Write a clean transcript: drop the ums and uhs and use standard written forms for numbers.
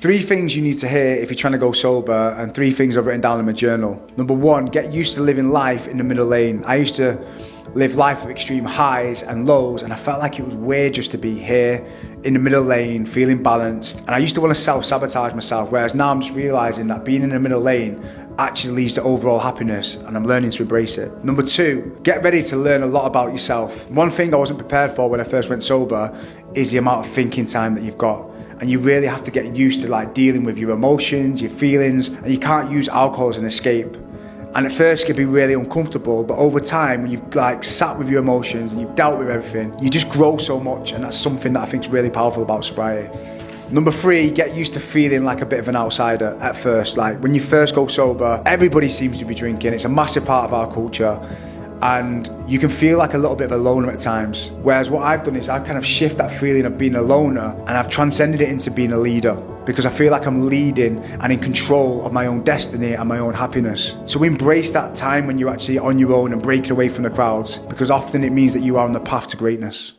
3 things you need to hear if you're trying to go sober, and 3 things I've written down in my journal. Number 1, get used to living life in the middle lane. I used to live life with extreme highs and lows, and I felt like it was weird just to be here in the middle lane, feeling balanced. And I used to want to self-sabotage myself, whereas now I'm just realizing that being in the middle lane actually leads to overall happiness, and I'm learning to embrace it. Number 2, get ready to learn a lot about yourself. One thing I wasn't prepared for when I first went sober is the amount of thinking time that you've got. And you really have to get used to dealing with your emotions, your feelings, and you can't use alcohol as an escape. And at first it can be really uncomfortable, but over time, when you've sat with your emotions and you've dealt with everything, you just grow so much, and that's something that I think is really powerful about sobriety. Number 3, get used to feeling like a bit of an outsider at first. When you first go sober, everybody seems to be drinking. It's a massive part of our culture. And you can feel like a little bit of a loner at times. Whereas what I've done is I've kind of shifted that feeling of being a loner, and I've transcended it into being a leader, because I feel like I'm leading and in control of my own destiny and my own happiness. So embrace that time when you're actually on your own and breaking away from the crowds, because often it means that you are on the path to greatness.